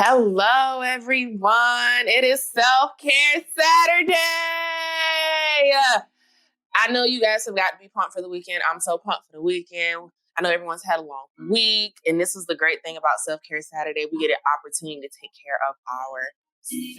Hello, everyone. It is Self-Care Saturday. I know you guys have got to be pumped for the weekend. I'm so pumped for the weekend. I know everyone's had a long week, and this is the great thing about Self-Care Saturday. We get an opportunity to take care of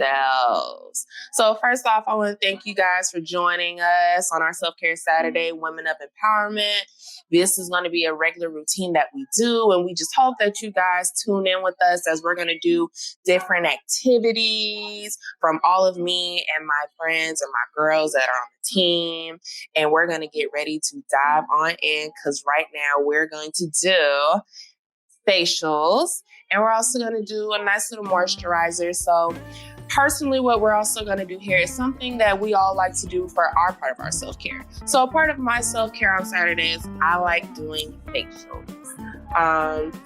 ourselves. So first off, I want to thank you guys for joining us on our Self-Care Saturday, Women Up Empowerment. This is going to be a regular routine that we do, and we just hope that you guys tune in with us as we're going to do different activities from all of me and my friends and my girls that are on the team, and we're going to get ready to dive on in because right now we're going to do facials, and we're also going to do a nice little moisturizer. So personally, what we're also going to do here is something that we all like to do for our part of our self-care. So a part of my self-care on Saturdays, I like doing facials.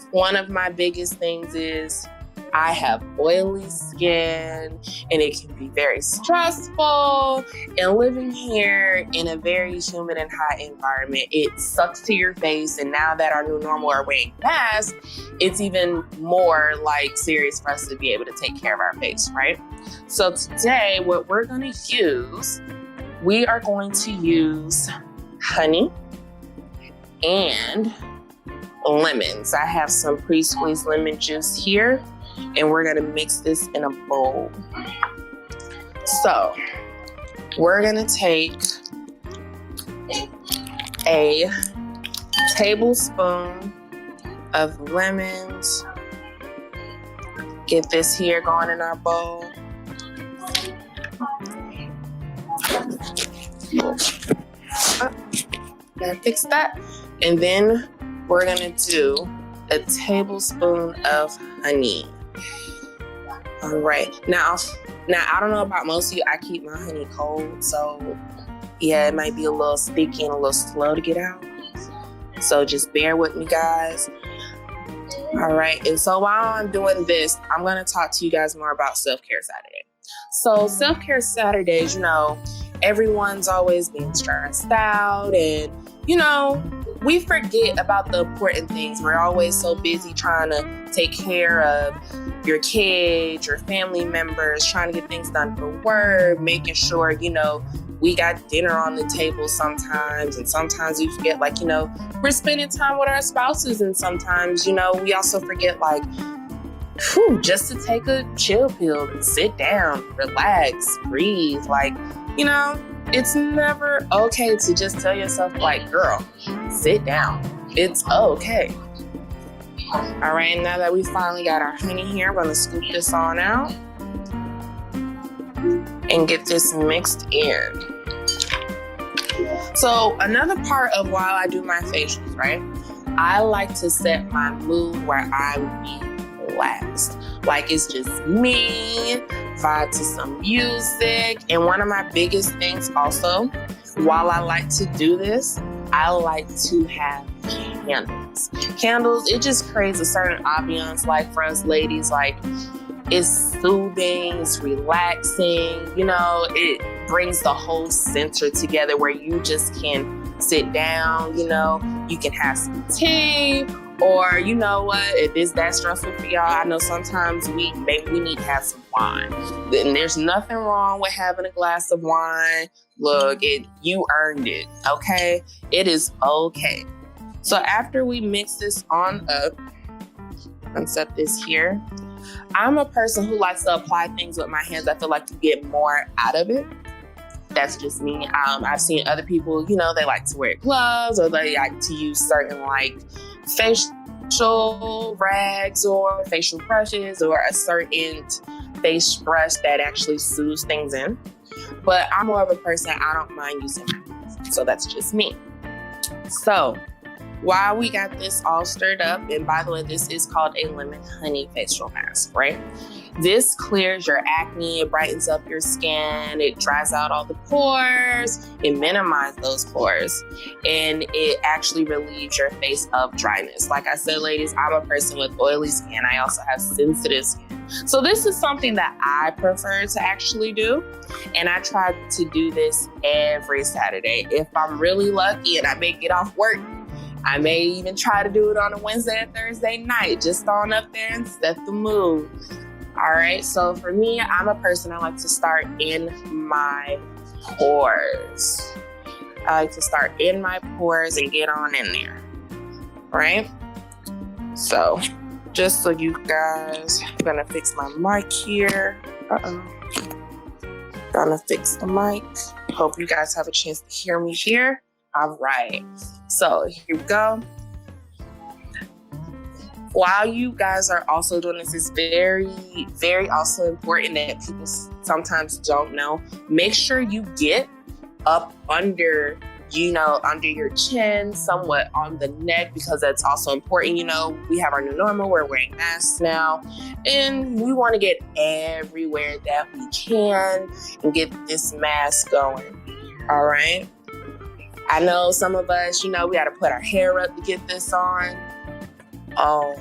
One of my biggest things is I have oily skin, and it can be very stressful. And living here in a very humid and hot environment, it sucks to your face. And now that our new normal are wearing masks, it's even more like serious for us to be able to take care of our face, right? So today, what we're going to use, we are going to use honey and lemons. I have some pre-squeezed lemon juice here, and we're gonna mix this in a bowl. So we're gonna take a tablespoon of lemons, get this here going in our bowl. Gotta fix that. And then we're gonna do a tablespoon of honey. All right, now I don't know about most of you, I keep my honey cold, so yeah, it might be a little sticky and a little slow to get out. So just bear with me, guys. All right, and so while I'm doing this, I'm gonna talk to you guys more about Self-Care Saturday. So Self-Care Saturdays, everyone's always being stressed out, and we forget about the important things. We're always so busy trying to take care of your kids, your family members, trying to get things done for work, making sure, we got dinner on the table sometimes. And sometimes we forget, we're spending time with our spouses. And sometimes, we also forget, just to take a chill pill and sit down, relax, breathe. It's never okay to just tell yourself, girl, sit down. It's okay. All right, now that we finally got our honey here, I'm gonna scoop this on out and get this mixed in. So another part of while I do my facials, right? I like to set my mood where I'm relaxed. It's just me, vibe to some music. And one of my biggest things also, while I like to do this, I like to have candles. Candles, it just creates a certain ambiance, for us ladies, it's soothing, it's relaxing, it brings the whole center together where you just can sit down, you can have some tea, or if it's that stressful for y'all, I know sometimes we need to have some wine. And there's nothing wrong with having a glass of wine. Look, you earned it, okay? It is okay. So after we mix this on up, and set this here, I'm a person who likes to apply things with my hands. I feel like you get more out of it. That's just me. I've seen other people, they like to wear gloves, or they like to use certain facial rags or facial brushes, or a certain face brush that actually soothes things in. But I'm more of a person, I don't mind using my hands. So that's just me. So while we got this all stirred up, and by the way, this is called a lemon honey facial mask, right? This clears your acne, it brightens up your skin, it dries out all the pores, it minimizes those pores, and it actually relieves your face of dryness. Like I said, ladies, I'm a person with oily skin. I also have sensitive skin. So this is something that I prefer to actually do, and I try to do this every Saturday. If I'm really lucky and I may get off work, I may even try to do it on a Wednesday or Thursday night, just on up there and set the mood. All right, so for me, I'm a person, I like to start in my pores. I like to start in my pores and get on in there, right? So, just so you guys, I'm gonna fix my mic here. Gonna fix the mic. Hope you guys have a chance to hear me here. All right, so here we go. While you guys are also doing this, it's very, very also important that people sometimes don't know. Make sure you get up under, under your chin, somewhat on the neck, because that's also important. We have our new normal, we're wearing masks now, and we want to get everywhere that we can and get this mask going. All right. I know some of us, we got to put our hair up to get this on. Oh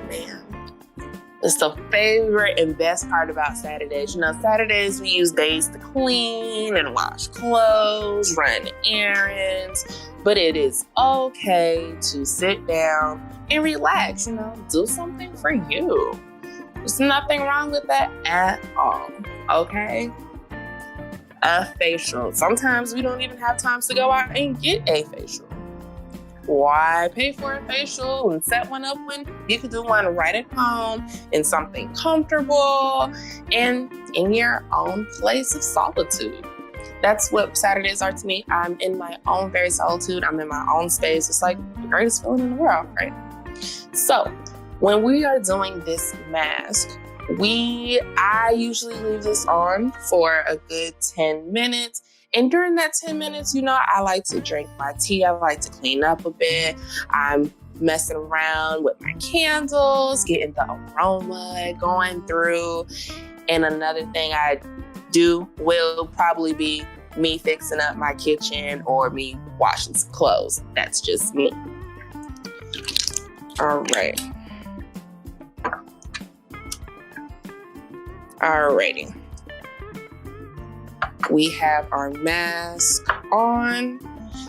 man. It's the favorite and best part about Saturdayz. Saturdayz we use days to clean and wash clothes, run errands, but it is okay to sit down and relax, do something for you. There's nothing wrong with that at all, okay? A facial. Sometimes we don't even have time to go out and get a facial. Why pay for a facial and set one up when you could do one right at home in something comfortable and in your own place of solitude? That's what Saturdayz are to me. I'm in my own very solitude. I'm in my own space. It's like the greatest feeling in the world, right? So when we are doing this mask, I usually leave this on for a good 10 minutes. And during that 10 minutes, I like to drink my tea. I like to clean up a bit. I'm messing around with my candles, getting the aroma going through. And another thing I do will probably be me fixing up my kitchen or me washing some clothes. That's just me. All right. Alrighty. We have our mask on.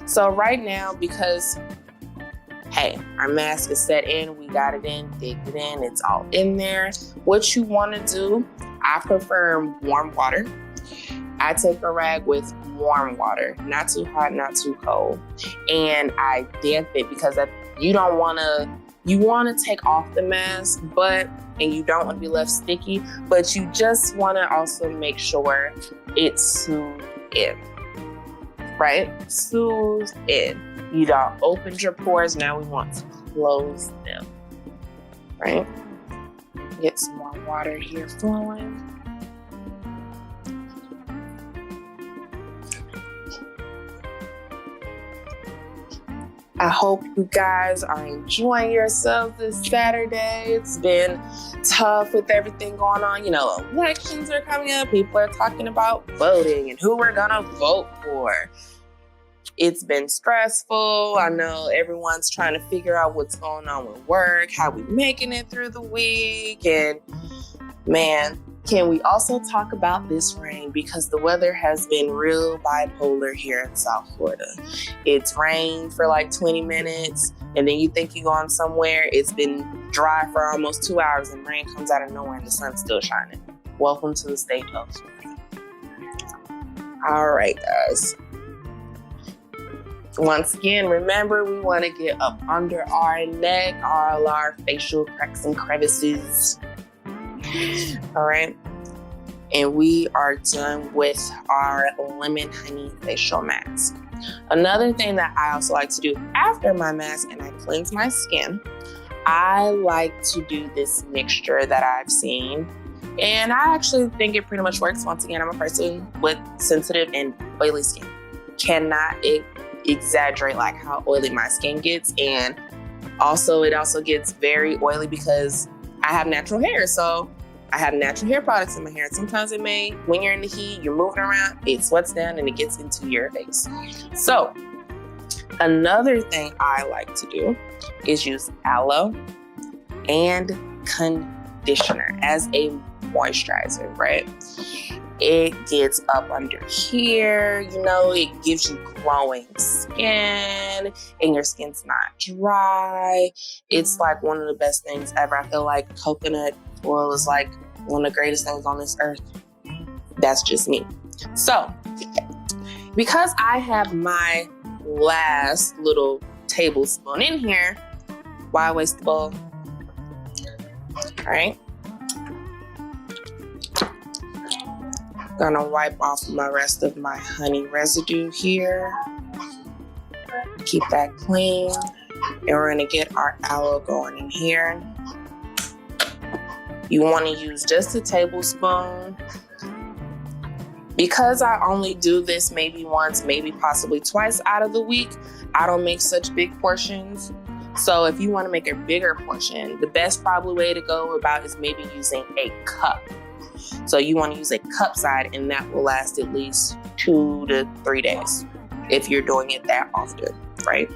So right now, because, hey, our mask is set in, we got it in, digged it in, it's all in there. What you want to do, I prefer warm water. I take a rag with warm water, not too hot, not too cold. And I damp it because you want to take off the mask, and you don't want to be left sticky, but you just want to also make sure it's soothed in, right? Soothed in. You don't open your pores. Now we want to close them, right? Get some more water here flowing. I hope you guys are enjoying yourselves this Saturday. It's been tough with everything going on. Elections are coming up. People are talking about voting and who we're gonna vote for. It's been stressful. I know everyone's trying to figure out what's going on with work, how we making it through the week. And man, can we also talk about this rain? Because the weather has been real bipolar here in South Florida. It's rained for like 20 minutes, and then you think you're going somewhere. It's been dry for almost 2 hours, and rain comes out of nowhere, and the sun's still shining. Welcome to the state of Florida. All right, guys. Once again, remember, we want to get up under our neck, all our facial cracks and crevices. All right. And we are done with our lemon honey facial mask. Another thing that I also like to do after my mask and I cleanse my skin, I like to do this mixture that I've seen. And I actually think it pretty much works. Once again, I'm a person with sensitive and oily skin. Cannot exaggerate like how oily my skin gets. And also, it also gets very oily because I have natural hair. So I have natural hair products in my hair. Sometimes when you're in the heat, you're moving around, it sweats down and it gets into your face. So another thing I like to do is use aloe and conditioner as a moisturizer, right? It gets up under here, it gives you glowing skin and your skin's not dry. It's like one of the best things ever. I feel like coconut oil is like one of the greatest things on this earth. That's just me. So, because I have my last little tablespoon in here, why waste the bowl? All right. Gonna wipe off my rest of my honey residue here. Keep that clean. And we're gonna get our aloe going in here. You wanna use just a tablespoon. Because I only do this maybe once, maybe possibly twice out of the week, I don't make such big portions. So if you wanna make a bigger portion, the best probably way to go about is maybe using a cup. So you want to use a cup side, and that will last at least 2 to 3 days if you're doing it that often, right?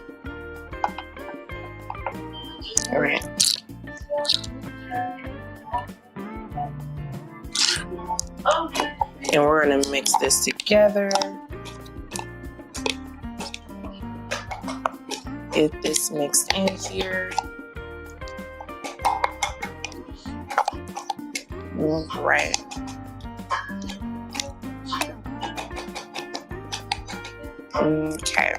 All right. And we're going to mix this together. Get this mixed in here. Right. Okay.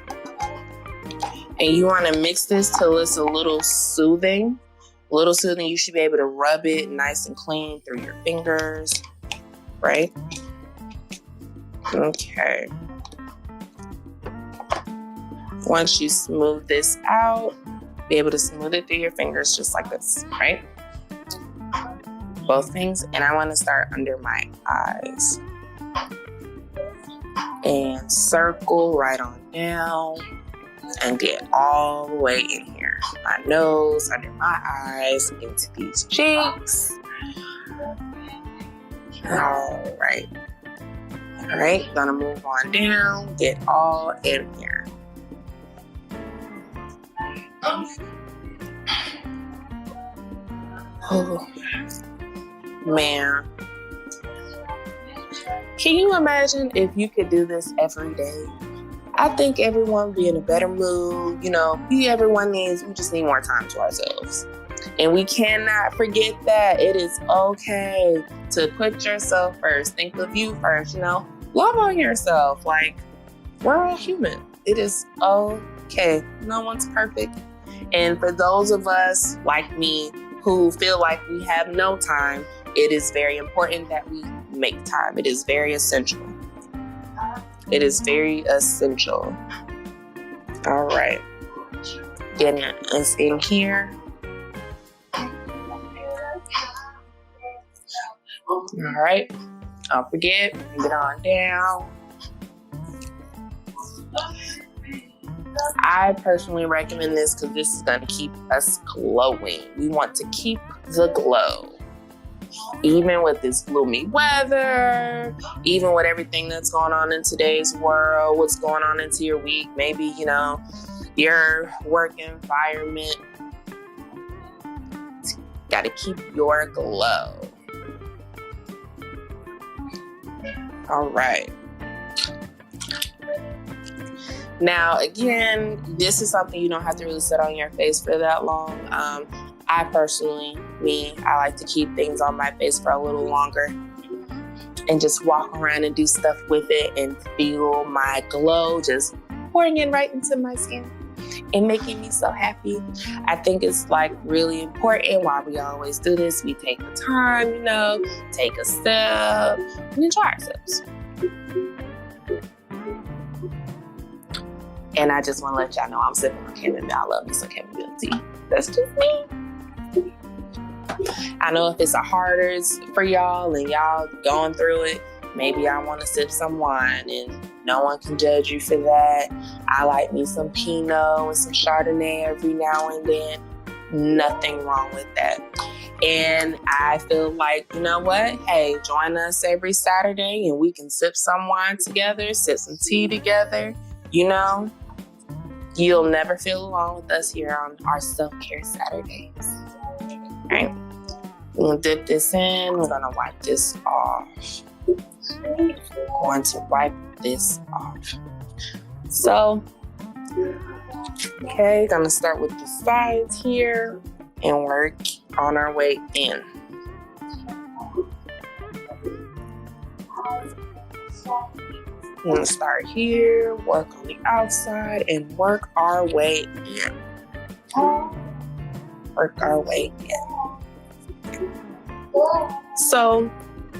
And you want to mix this till it's a little soothing. You should be able to rub it nice and clean through your fingers. Right? Okay. Once you smooth this out, be able to smooth it through your fingers just like this, right? Both things. And I want to start under my eyes and circle right on down and get all the way in here. My nose, under my eyes, into these cheeks. All right. All right, gonna move on down, get all in here. Oh, man. Can you imagine if you could do this every day? I think everyone would be in a better mood. We just need more time to ourselves. And we cannot forget that it is okay to put yourself first. Think of you first, Love on yourself. Like, we're all human. It is okay. No one's perfect. And for those of us like me who feel like we have no time, it is very important that we make time. It is very essential. It is very essential. All right. Getting us in here. All right. Don't forget, get on down. I personally recommend this because this is going to keep us glowing. We want to keep the glow. Even with this gloomy weather, even with everything that's going on in today's world, what's going on into your week, maybe, your work environment. Got to keep your glow. All right. Now, again, this is something you don't have to really sit on your face for that long. I personally, I like to keep things on my face for a little longer and just walk around and do stuff with it and feel my glow just pouring in right into my skin and making me so happy. I think it's really important while we always do this. We take the time, take a step and enjoy ourselves. And I just want to let y'all know I'm sipping on chamomile. I love me some chamomile tea. That's just me. I know if it's a harder for y'all and y'all going through it, maybe I want to sip some wine and no one can judge you for that. I like me some Pinot and some Chardonnay every now and then. Nothing wrong with that. And I feel like, you know what? Hey, join us every Saturday and we can sip some wine together, sip some tea together. You'll never feel alone with us here on our self-care Saturdays. Right? We're gonna dip this in. We're gonna wipe this off. Going to wipe this off. So, okay, gonna start with the sides here and work on our way in. We're gonna start here, work on the outside, and work our way in. Work our way in. So,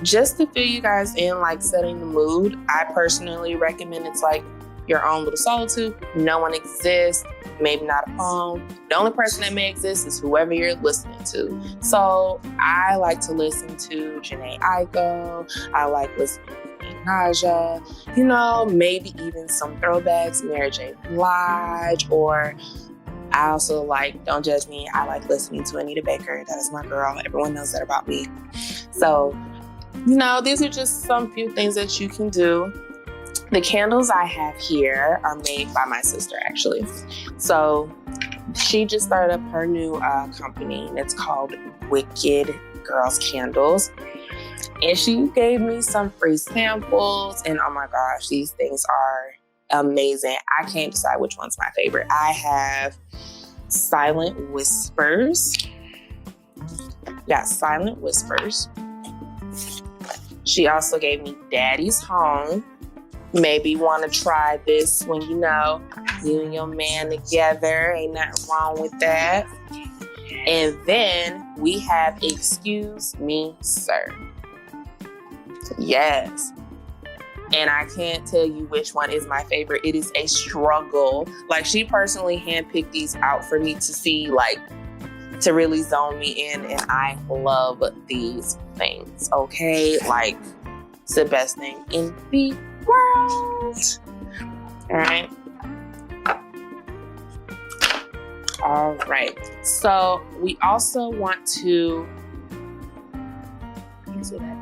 just to fill you guys in, like setting the mood, I personally recommend it's like your own little solitude. No one exists, maybe not a phone. The only person that may exist is whoever you're listening to. So I like to listen to Jhené Aiko. I like listening to Naja. You know, maybe even some throwbacks, Mary J. Blige, or I also like, don't judge me, I like listening to Anita Baker. That is my girl. Everyone knows that about me. So, you know, these are just some few things that you can do. The candles I have here are made by my sister, actually. So she just started up her new company, and it's called Wicked Girls Candles. And she gave me some free samples, and oh my gosh, these things are amazing. I can't decide which one's my favorite. I have Silent Whispers. Yeah, Silent Whispers. She also gave me Daddy's Home. Maybe want to try this when you know you and your man together. Ain't nothing wrong with that. And then we have Excuse Me, Sir. Yes. And I can't tell you which one is my favorite. It is a struggle. Like, she personally handpicked these out for me to see, like, to really zone me in. And I love these things, okay? Like, it's the best thing in the world. All right. So we also want to, can you see that?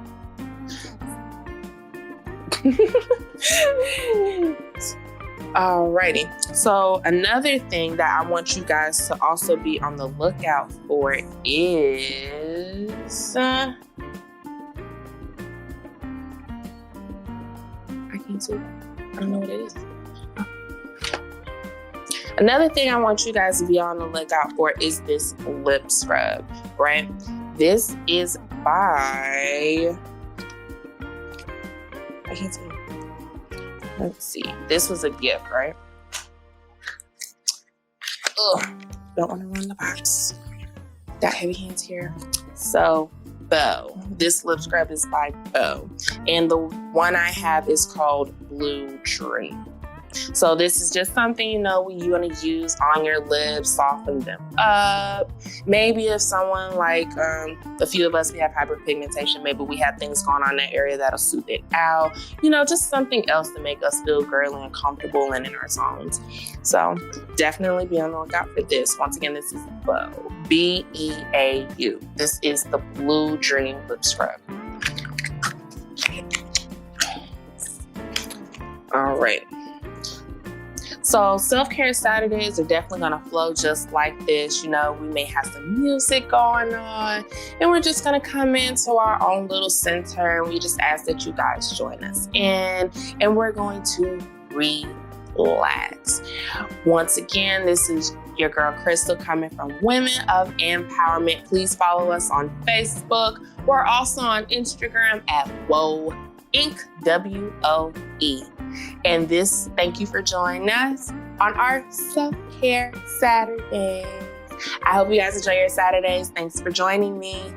Alrighty. So another thing that I want you guys to also be on the lookout for is I can't see that. I don't know what it is. Another thing I want you guys to be on the lookout for is this lip scrub, right? This is by, I can't see. Let's see. This was a gift, right? Ugh, don't want to run the box. Got heavy hands here. So, Bow. This lip scrub is by Bow. And the one I have is called Blue Dream. So this is just something, you know, you want to use on your lips, soften them up. Maybe if someone like a few of us, we have hyperpigmentation, maybe we have things going on in that area that'll soothe it out. You know, just something else to make us feel girly and comfortable and in our zones. So definitely be on the lookout for this. Once again, this is Bow. B-E-A-U. This is the Blue Dream Lip Scrub. All right. So self-care Saturdays are definitely gonna flow just like this. You know, we may have some music going on and we're just gonna come into our own little center, and we just ask that you guys join us in, and we're going to relax. Once again, this is your girl Crystal coming from Women of Empowerment. Please follow us on Facebook. We're also on Instagram at Woe Inc. WOE. And thank you for joining us on our Self-Care Saturdays. I hope you guys enjoy your Saturdays. Thanks for joining me.